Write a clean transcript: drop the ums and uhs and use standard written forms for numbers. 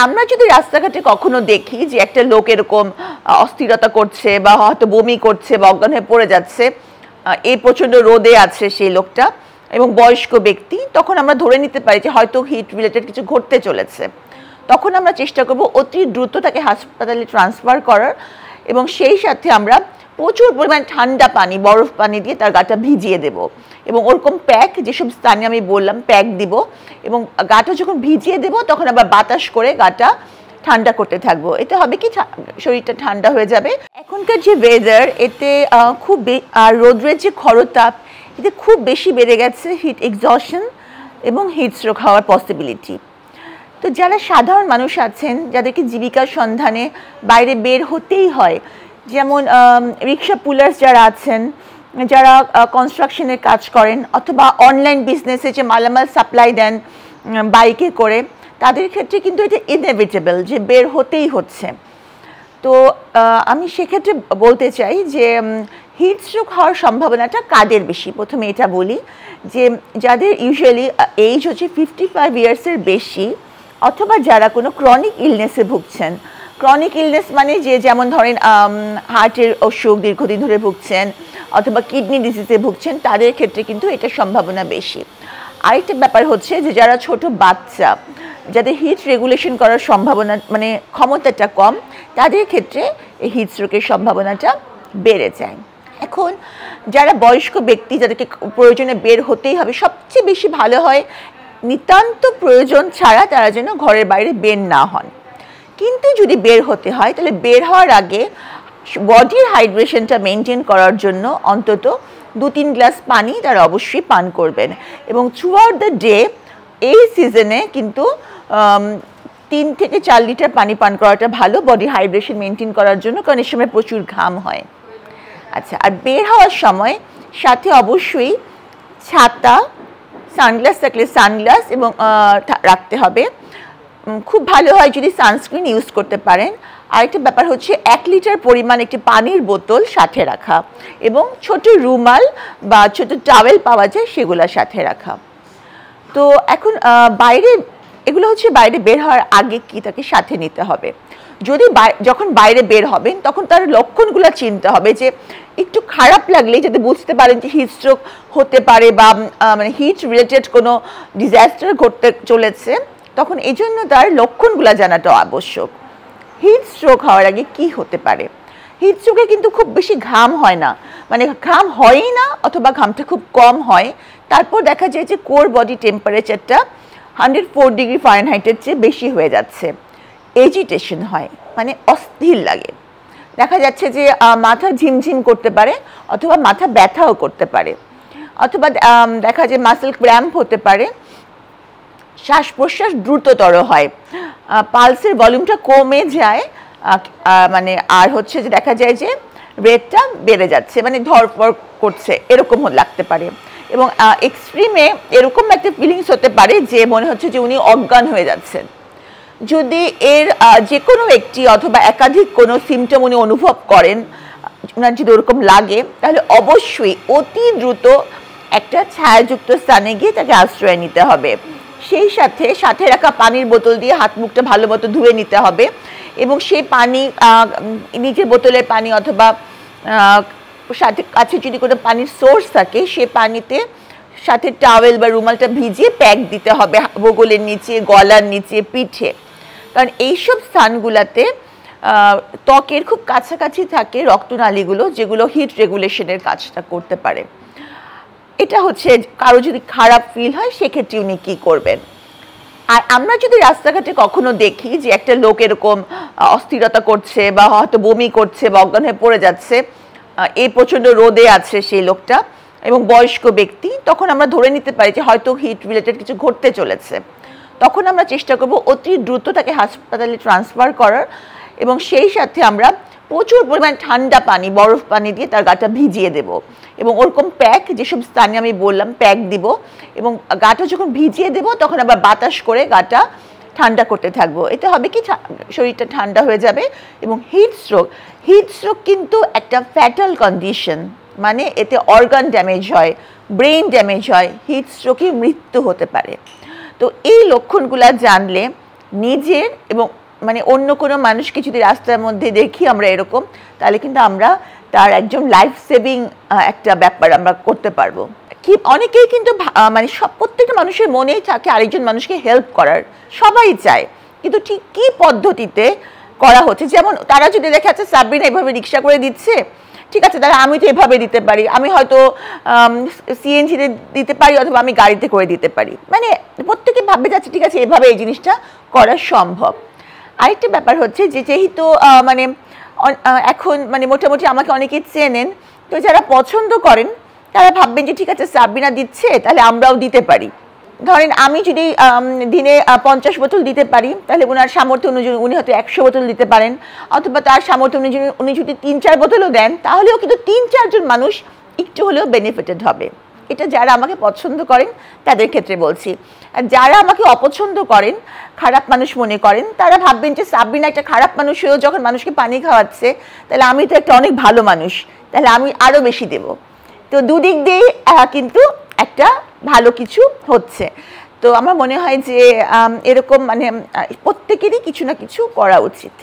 আমরা যদি রাস্তাঘাটে কখনো দেখি যে একটা লোক এরকম অস্থিরতা করছে বা হয়তো বমি করছে বা অজ্ঞান হয়ে পড়ে যাচ্ছে, এই প্রচণ্ড রোদে আছে সেই লোকটা এবং বয়স্ক ব্যক্তি, তখন আমরা ধরে নিতে পারি যে হয়তো হিট রিলেটেড কিছু ঘটতে চলেছে। তখন আমরা চেষ্টা করব অতি দ্রুত তাকে হাসপাতালে ট্রান্সফার করার এবং সেই সাথে আমরা প্রচুর পরিমাণ ঠান্ডা পানি, বরফ পানি দিয়ে তার গাটা ভিজিয়ে দেব এবং ওরকম প্যাক, যেসব স্থানে আমি বললাম প্যাক দিব, এবং গাটা যখন ভিজিয়ে দেব তখন আবার বাতাস করে গাটা ঠান্ডা করতে থাকবো। এতে হবে কি শরীরটা ঠান্ডা হয়ে যাবে। এখনকার যে ওয়েদার, এতে খুব আর রোদ্রের যে খরতাপ, এতে খুব বেশি বেড়ে গেছে হিট এক্সজশন এবং হিট স্ট্রোক হওয়ার পসিবিলিটি। তো যারা সাধারণ মানুষ আছেন, যাদেরকে জীবিকার সন্ধানে বাইরে বের হতেই হয়, যেমন রিক্সা পুলার্স যারা আছেন, যারা কনস্ট্রাকশনের কাজ করেন, অথবা অনলাইন বিজনেসে যে মালামাল সাপ্লাই দেন বাইকে করে, তাদের ক্ষেত্রে কিন্তু এটা ইনএভিটেবল যে বের হতেই হচ্ছে। তো আমি সেক্ষেত্রে বলতে চাই যে হিট স্ট্রোক হওয়ার সম্ভাবনাটা কাদের বেশি। প্রথমে এটা বলি যে যাদের ইউজুয়ালি এজ হচ্ছে 55 ইয়ার্সের বেশি, অথবা যারা কোনো ক্রনিক ইলনেসে ভুগছেন। ক্রনিক ইলনেস মানে যে যেমন ধরেন হার্টের অসুখ দীর্ঘদিন ধরে ভুগছেন, অথবা কিডনি ডিজিজে ভুগছেন, তাদের ক্ষেত্রে কিন্তু এটার সম্ভাবনা বেশি। আরেকটা ব্যাপার হচ্ছে যে যারা ছোট বাচ্চা, যাদের হিট রেগুলেশন করার সম্ভাবনা মানে ক্ষমতাটা কম, তাদের ক্ষেত্রে এই হিট স্ট্রোকের সম্ভাবনাটা বেড়ে যায়। এখন যারা বয়স্ক ব্যক্তি, যাদেরকে প্রয়োজনে বের হতেই হবে, সবচেয়ে বেশি ভালো হয় নিতান্ত প্রয়োজন ছাড়া তারা যেন ঘরের বাইরে বের না হন। কিন্তু যদি বের হতে হয়, তাহলে বের হওয়ার আগে বডির হাইড্রেশনটা মেনটেন করার জন্য অন্তত 2-3 গ্লাস পানি তারা অবশ্যই পান করবেন। এবং থ্রু আউট দ্য ডে, এই সিজনে কিন্তু 3 থেকে 4 লিটার পানি পান করাটা ভালো বডি হাইড্রেশন মেনটেন করার জন্য, কারণ এই সময় প্রচুর ঘাম হয়। আচ্ছা, আর বের হওয়ার সময় সাথে অবশ্যই ছাতা, সানগ্লাস থাকলে সানগ্লাস এবং রাখতে হবে। খুব ভালো হয় যদি সানস্ক্রিন ইউজ করতে পারেন। আরেকটা ব্যাপার হচ্ছে 1 লিটার পরিমাণ একটি পানির বোতল সাথে রাখা এবং ছোট রুমাল বা ছোট টাওয়েল পাওয়া যায়, সেগুলো সাথে রাখা। তো এখন বাইরে, এগুলো হচ্ছে বাইরে বের হওয়ার আগে কি তাকে সাথে নিতে হবে। যদি যখন বাইরে বের হবেন তখন তার লক্ষণগুলো চিনতে হবে, যে একটু খারাপ লাগলে যাতে বুঝতে পারেন যে হিট স্ট্রোক হতে পারে বা মানে হিট রিলেটেড কোনো ডিজাস্টার ঘটতে চলেছে, তখন এই জন্য তার লক্ষণগুলো জানাটা আবশ্যক। হিট স্ট্রোক হওয়ার আগে কি হতে পারে? হিট স্ট্রোকে কিন্তু খুব বেশি ঘাম হয় না, মানে ঘাম হয়ই না, অথবা ঘামটা খুব কম হয়। তারপর দেখা যায় যে কোর বডি টেম্পারেচারটা 104 ডিগ্রি ফারেনহাইটের চেয়ে বেশি হয়ে যাচ্ছে। এজিটেশন হয়, মানে অস্থির লাগে। দেখা যাচ্ছে যে মাথা ঝিমঝিম করতে পারে, অথবা মাথা ব্যথাও করতে পারে, অথবা দেখা যায় মাসেল ক্র্যাম্প হতে পারে। শ্বাস প্রশ্বাস দ্রুততর হয়, পালসের ভলিউমটা কমে যায়, মানে আর হচ্ছে যে দেখা যায় যে রেটটা বেড়ে যাচ্ছে, মানে ধরপড় করছে এরকম লাগতে পারে। এবং এক্সট্রিমে এরকম একটা ফিলিংস হতে পারে যে মনে হচ্ছে যে উনি অজ্ঞান হয়ে যাচ্ছেন। যদি এর যে কোনো একটি অথবা একাধিক কোনো সিমটম উনি অনুভব করেন, ওনার যদি ওরকম লাগে, তাহলে অবশ্যই অতি দ্রুত একটা ছায়াযুক্ত স্থানে গিয়ে তাকে আশ্রয় নিতে হবে। সেই সাথে সাথে রাখা পানির বোতল দিয়ে হাত মুখটা ভালো মতো ধুয়ে নিতে হবে, এবং সেই পানি নিজের বোতলের পানি অথবা সাথে কাছে যদি কোনো পানির সোর্স থাকে, সে পানিতে সাথে টাওয়েল বা রুমালটা ভিজিয়ে প্যাক দিতে হবে বগলের নিচে, গলার নিচে, পিঠে। কারণ এইসব স্থানগুলোতে ত্বকের খুব কাছাকাছি থাকে রক্তনালীগুলো, যেগুলো হিট রেগুলেশনের কাজটা করতে পারে। এটা হচ্ছে কারো যদি খারাপ ফিল হয়, সেক্ষেত্রে উনি কী করবেন। আর আমরা যদি রাস্তাঘাটে কখনো দেখি যে একটা লোক এরকম অস্থিরতা করছে বা হয়তো বমি করছে বা অজ্ঞান হয়ে পড়ে যাচ্ছে, এই প্রচণ্ড রোদে আছে সেই লোকটা এবং বয়স্ক ব্যক্তি, তখন আমরা ধরে নিতে পারি যে হয়তো হিট রিলেটেড কিছু ঘটতে চলেছে। তখন আমরা চেষ্টা করব অতি দ্রুত তাকে হাসপাতালে ট্রান্সফার করার এবং সেই সাথে আমরা প্রচুর পরিমাণ ঠান্ডা পানি, বরফ পানি দিয়ে তার গাটা ভিজিয়ে দেব এবং ওরকম প্যাক, যেসব স্থানে আমি বললাম প্যাক দিব, এবং গাটা যখন ভিজিয়ে দেব তখন আবার বাতাস করে গাটা ঠান্ডা করতে থাকবো। এতে হবে কি শরীরটা ঠান্ডা হয়ে যাবে। এবং হিট স্ট্রোক কিন্তু একটা ফ্যাটাল কন্ডিশন, মানে এতে অর্গান ড্যামেজ হয়, ব্রেন ড্যামেজ হয়, হিট স্ট্রোকে মৃত্যু হতে পারে। তো এই লক্ষণগুলো জানলে নিজের এবং মানে অন্য কোনো মানুষকে যদি রাস্তার মধ্যে দেখি আমরা এরকম, তাহলে কিন্তু আমরা তার একজন লাইফ সেভিং একটা ব্যাপার আমরা করতে পারবো। কি অনেকেই কিন্তু মানে প্রত্যেকটা মানুষের মনেই থাকে আরেকজন মানুষকে হেল্প করার, সবাই চায়, কিন্তু ঠিক কী পদ্ধতিতে করা হচ্ছে। যেমন তারা যদি দেখে আচ্ছা সাবরিনা এভাবে রিক্সা করে দিচ্ছে, ঠিক আছে তাহলে আমি তো এভাবে দিতে পারি, আমি হয়তো সিএনজিতে দিতে পারি অথবা আমি গাড়িতে করে দিতে পারি। মানে প্রত্যেকে ভাববে যাচ্ছে ঠিক আছে এভাবে এই জিনিসটা করা সম্ভব। আরেকটা ব্যাপার হচ্ছে যে যেহেতু মানে এখন মানে মোটামুটি আমাকে অনেকেই চেনেন, তো যারা পছন্দ করেন তারা ভাববেন যে ঠিক আছে সাবরিনা দিচ্ছে তাহলে আমরাও দিতে পারি। ধরেন আমি যদি দিনে 50 বোতল দিতে পারি, তাহলে ওনার সামর্থ্য অনুযায়ী উনি হয়তো 100 বোতল দিতে পারেন, অথবা তার সামর্থ্য অনুযায়ী উনি যদি 3-4 বোতলও দেন, তাহলেও কিন্তু 3-4 জন মানুষ একটু হলেও বেনিফিটেড হবে। এটা যারা আমাকে পছন্দ করেন তাদের ক্ষেত্রে বলছি। আর যারা আমাকে অপছন্দ করেন, খারাপ মানুষ মনে করেন, তারা ভাববেন যে সাবরিনা একটা খারাপ মানুষ হয়েও যখন মানুষকে পানি খাওয়াচ্ছে, তাহলে আমি তো একটা অনেক ভালো মানুষ, তাহলে আমি আরও বেশি দেব। তো দুদিক দিয়েই কিন্তু একটা ভালো কিছু হচ্ছে। তো আমার মনে হয় যে এরকম মানে প্রত্যেকেরই কিছু না কিছু করা উচিত।